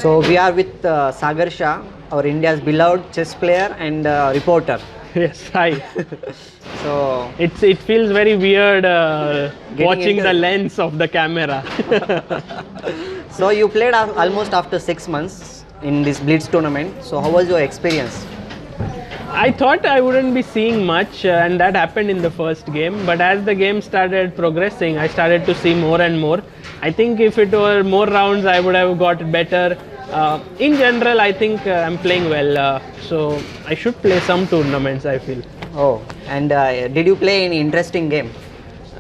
So we are with Sagar Shah, our India's beloved chess player and reporter. Yes, hi. So It feels very weird watching into the it. lens of the camera. so you played almost after 6 months in this Blitz tournament. So how was your experience? I thought I wouldn't be seeing much, and that happened in the first game. But as the game started progressing, I started to see more and more. I think if it were more rounds, I would have got better. In general, I think I'm playing well, so I should play some tournaments, I feel. Oh, and did you play any interesting game?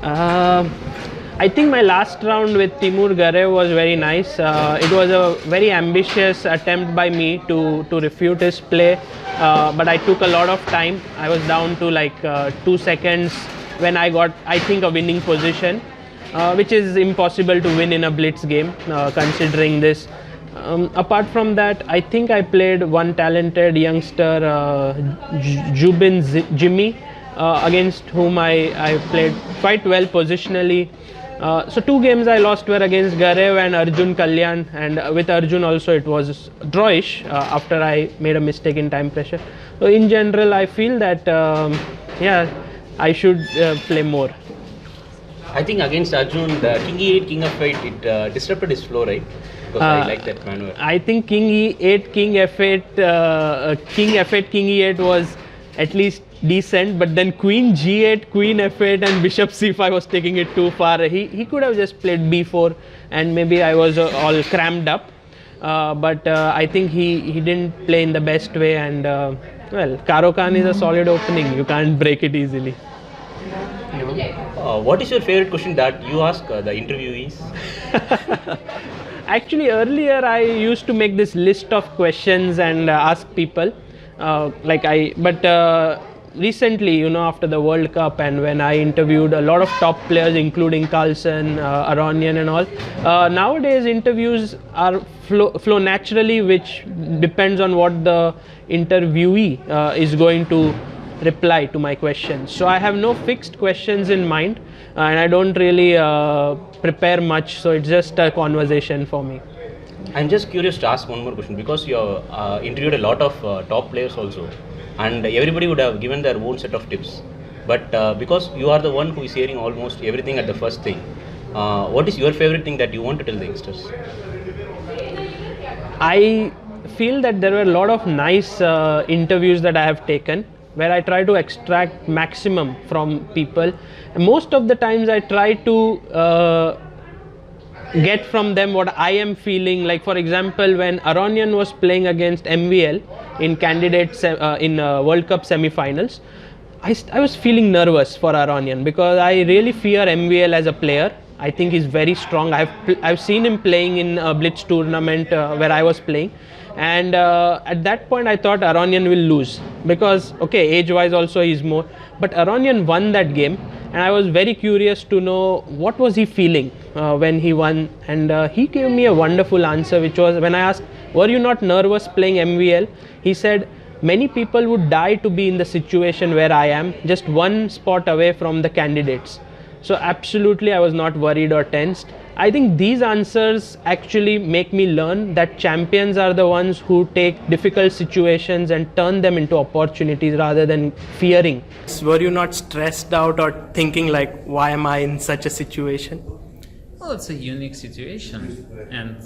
I think my last round with Timur Garev was very nice. It was a very ambitious attempt by me to refute his play, but I took a lot of time. I was down to like 2 seconds when I got, I think, a winning position, which is impossible to win in a blitz game, considering this. Apart from that, I think I played one talented youngster, Jubin Jimmy, against whom I played quite well positionally. So 2 games I lost were against Garev and Arjun Kalyan, and with Arjun also it was drawish after I made a mistake in time pressure. So in general, I feel that yeah, I should play more. I think against Arjun, the King E8, King F8, it disrupted his flow, right? Because I like that maneuver. I think King E8, King F8, King F8, King E8 was at least decent, but then Queen G8, Queen F8 and Bishop C5 was taking it too far. He could have just played B4 and maybe I was all crammed up. But I think he didn't play in the best way, and well, Karo Khan is a solid opening. You can't break it easily. What is your favorite question that you ask the interviewees? Actually, earlier I used to make this list of questions and ask people. Recently, you know, after the World Cup and when I interviewed a lot of top players, including Carlsen, Aronian and all, nowadays interviews are flow naturally, which depends on what the interviewee is going to reply to my questions. So I have no fixed questions in mind, and I don't really prepare much, so it's just a conversation for me. I'm just curious to ask one more question, because you interviewed a lot of top players also, and everybody would have given their own set of tips. But because you are the one who is hearing almost everything at the first thing, what is your favorite thing that you want to tell the youngsters? I feel that there were a lot of nice interviews that I have taken, where I try to extract maximum from people. Most of the times I try to get from them what I am feeling. Like for example, when Aronian was playing against MVL in candidates in World Cup semi-finals, I was feeling nervous for Aronian because I really fear MVL as a player. I think he's very strong. I've seen him playing in a Blitz tournament where I was playing, and at that point I thought Aronian will lose because, okay, age-wise also he's more, but Aronian won that game, and I was very curious to know what was he feeling when he won, and he gave me a wonderful answer, which was, when I asked, were you not nervous playing MVL? He said, many people would die to be in the situation where I am, just one spot away from the candidates. So absolutely I was not worried or tensed. I think these answers actually make me learn that champions are the ones who take difficult situations and turn them into opportunities rather than fearing. Were you not stressed out or thinking like, why am I in such a situation? Well, it's a unique situation, and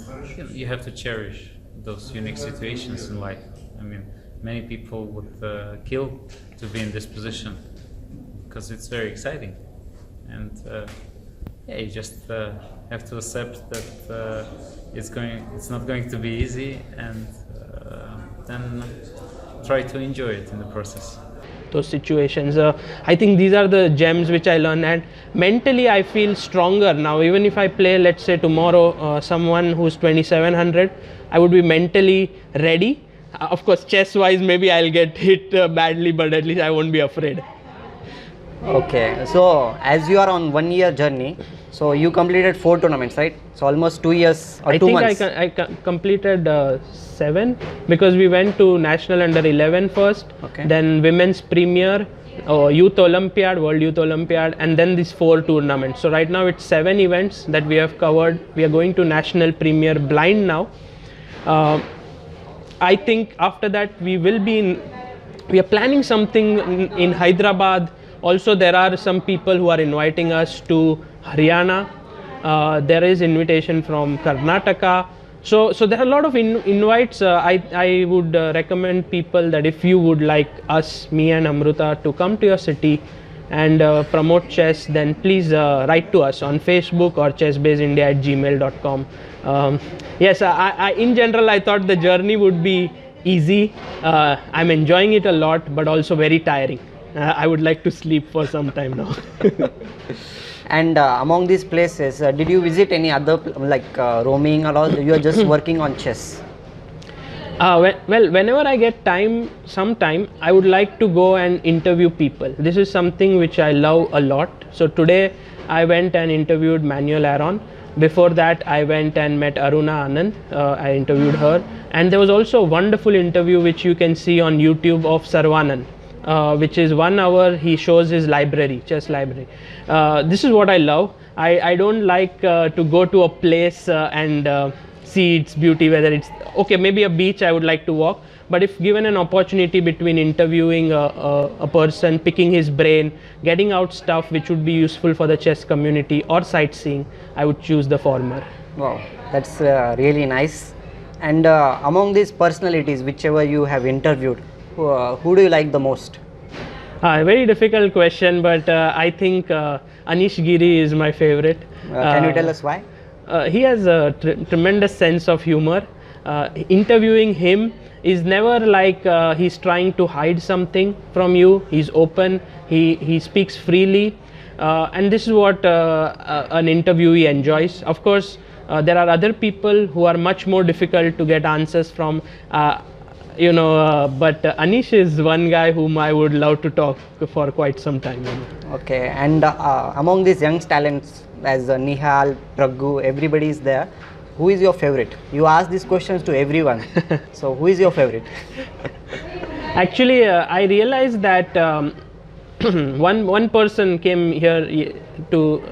you have to cherish those unique situations in life. I mean, many people would kill to be in this position because it's very exciting. And yeah, you just have to accept that it's not going to be easy, and then try to enjoy it in the process. Those situations, I think these are the gems which I learned, and mentally I feel stronger now. Even if I play, let's say tomorrow, someone who's 2700, I would be mentally ready. Of course, chess wise maybe I'll get hit badly, but at least I won't be afraid. Okay, so as you are on 1 year journey, so you completed 4 tournaments, right? So almost 2 years or 2 months. I completed 7 because we went to National Under 11 first, okay, then Women's Premier, Youth Olympiad, World Youth Olympiad, and then these 4 tournaments. So right now it's 7 events that we have covered. We are going to National Premier blind now. Uh, I think after that we are planning something in Hyderabad. Also, there are some people who are inviting us to Haryana. There is invitation from Karnataka. So there are a lot of invites. I would recommend people that if you would like us, me and Amruta, to come to your city and promote chess, then please write to us on Facebook or chessbaseindia@gmail.com. Yes, in general, I thought the journey would be easy. I'm enjoying it a lot, but also very tiring. I would like to sleep for some time now. And among these places, did you visit any other roaming or all? You are just working on chess. Whenever I get some time, I would like to go and interview people. This is something which I love a lot. So today I went and interviewed Manuel Aaron. Before that, I went and met Aruna Anand. I interviewed her. And there was also a wonderful interview which you can see on YouTube of Saravana, which is 1 hour. He shows his library, chess library. This is what I love. I don't like to go to a place and see its beauty, whether it's okay, maybe a beach I would like to walk, but if given an opportunity between interviewing a person, picking his brain, getting out stuff which would be useful for the chess community, or sightseeing, I would choose the former. Wow, that's really nice. And among these personalities, whichever you have interviewed, who do you like the most? A very difficult question, but I think Anish Giri is my favorite. Can you tell us why? He has a tremendous sense of humor. Interviewing him is never like he's trying to hide something from you. He's open, he speaks freely, and this is what an interviewee enjoys. Of course, there are other people who are much more difficult to get answers from, but Anish is one guy whom I would love to talk for quite some time. Okay, and among these young talents, as Nihal, Praggu, everybody is there. Who is your favorite? You ask these questions to everyone. So who is your favorite? Actually, I realized that one person came here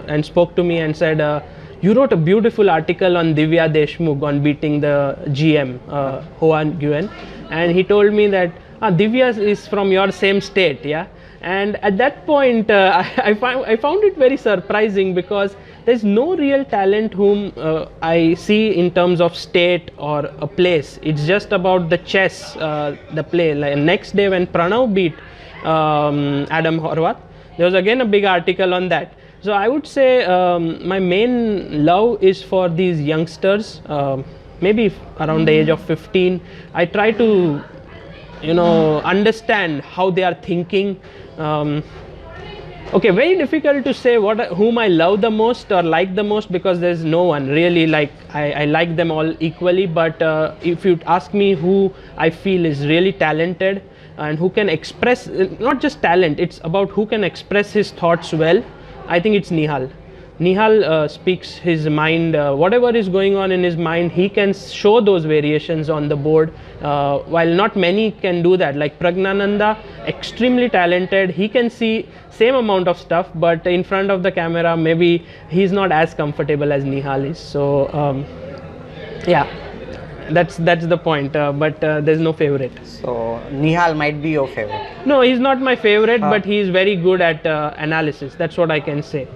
and spoke to me and said, you wrote a beautiful article on Divya Deshmukh on beating the GM, Hoan Nguyen. And he told me that Divya is from your same state, yeah? And at that point, I found it very surprising, because there's no real talent whom I see in terms of state or a place. It's just about the chess, the play. Like next day when Pranav beat Adam Horvath, there was again a big article on that. So I would say my main love is for these youngsters, maybe around the age of 15. I try to understand how they are thinking. Okay, very difficult to say whom I love the most or like the most, because there's no one really. Like I like them all equally, but if you ask me who I feel is really talented and who can express, not just talent, it's about who can express his thoughts well, I think it's Nihal. Nihal speaks his mind, whatever is going on in his mind, he can show those variations on the board, while not many can do that. Like Pragnananda, extremely talented, he can see same amount of stuff, but in front of the camera, maybe he's not as comfortable as Nihal is. So, yeah, that's the point, but there's no favorite. So, Nihal might be your favorite. No, he's not my favorite, but he's very good at analysis. That's what I can say.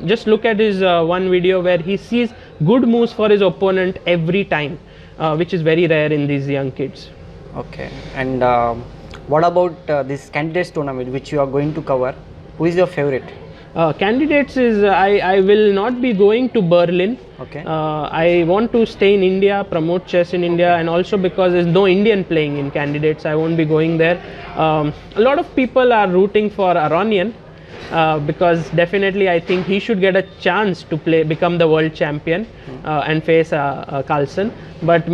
Just look at his one video where he sees good moves for his opponent every time, which is very rare in these young kids. Okay, and what about this candidates tournament which you are going to cover? Who is your favorite? Candidates is I will not be going to Berlin. Okay. I want to stay in India, promote chess in India, and also because there's no Indian playing in candidates, I won't be going there. A lot of people are rooting for Aronian, because definitely I think he should get a chance to become the world champion and face Carlsen. But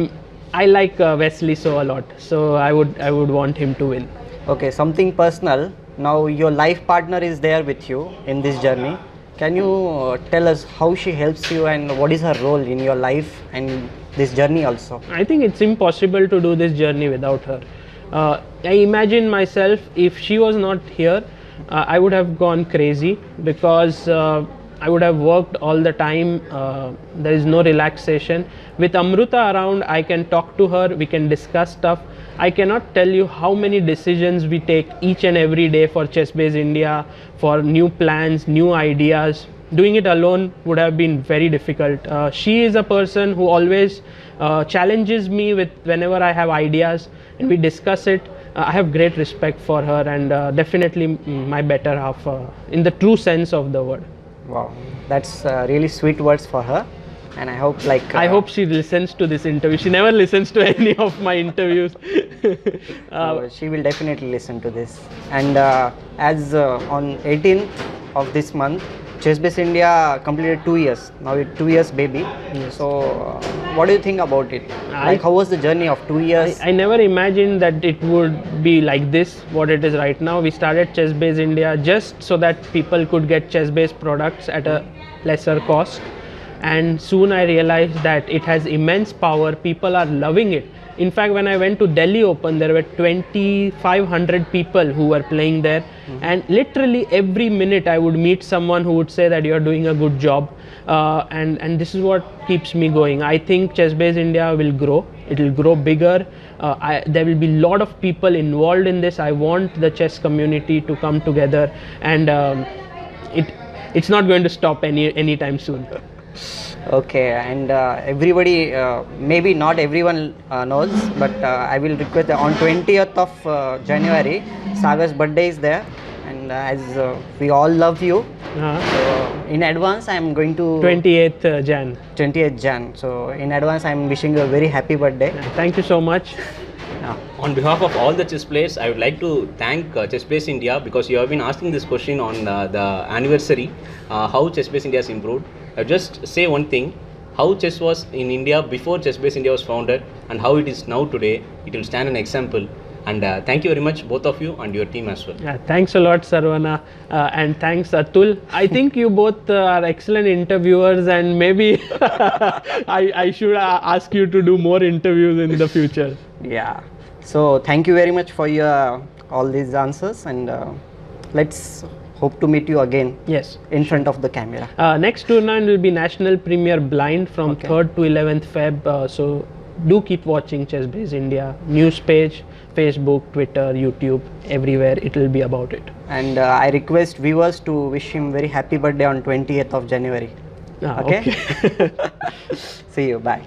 I like Wesley So a lot, so I would want him to win. Okay, something personal. Now your life partner is there with you in this journey. Can you tell us how she helps you and what is her role in your life and this journey also? I think it's impossible to do this journey without her. I imagine myself, if she was not here, I would have gone crazy, because I would have worked all the time. There is no relaxation. With Amruta around, I can talk to her, we can discuss stuff. I cannot tell you how many decisions we take each and every day for ChessBase India, for new plans, new ideas. Doing it alone would have been very difficult. She is a person who always challenges me with whenever I have ideas, and we discuss it. I have great respect for her, and definitely my better half in the true sense of the word. Wow, that's really sweet words for her, and I hope I hope she listens to this interview. She never listens to any of my interviews. so she will definitely listen to this. And as on 18th of this month, ChessBase India completed 2 years. Now it's 2 years baby. So what do you think about it? How was the journey of 2 years? I never imagined that it would be like this, what it is right now. We started ChessBase India just so that people could get ChessBase products at a lesser cost. And soon I realized that it has immense power. People are loving it. In fact, when I went to Delhi Open, there were 2,500 people who were playing there. And literally every minute I would meet someone who would say that you are doing a good job. And this is what keeps me going. I think ChessBase India will grow. It will grow bigger. There will be a lot of people involved in this. I want the chess community to come together, and it's not going to stop anytime soon. Okay, and everybody, maybe not everyone knows, but I will request that on 20th of January, Sagar's birthday is there, and as we all love you, so in advance I am going to 28th Jan. 28th Jan. So in advance I am wishing you a very happy birthday. Thank you so much. On behalf of all the chess players, I would like to thank ChessBase India, because you have been asking this question on the anniversary, how ChessBase India has improved. I'll just say one thing: how chess was in India before ChessBase India was founded and how it is now today. It will stand an example. And thank you very much, both of you and your team as well. Thanks a lot, Saravana, and thanks, Atul. I think you both are excellent interviewers, and maybe I should ask you to do more interviews in the future. Yeah. So thank you very much for your all these answers, and let's hope to meet you again. Yes, in front of the camera. Next tournament will be National Premier Blind from 3rd to 11th Feb. So do keep watching ChessBase India news page, Facebook, Twitter, YouTube, everywhere it will be about it. And I request viewers to wish him very happy birthday on 20th of January. Okay. See you. Bye.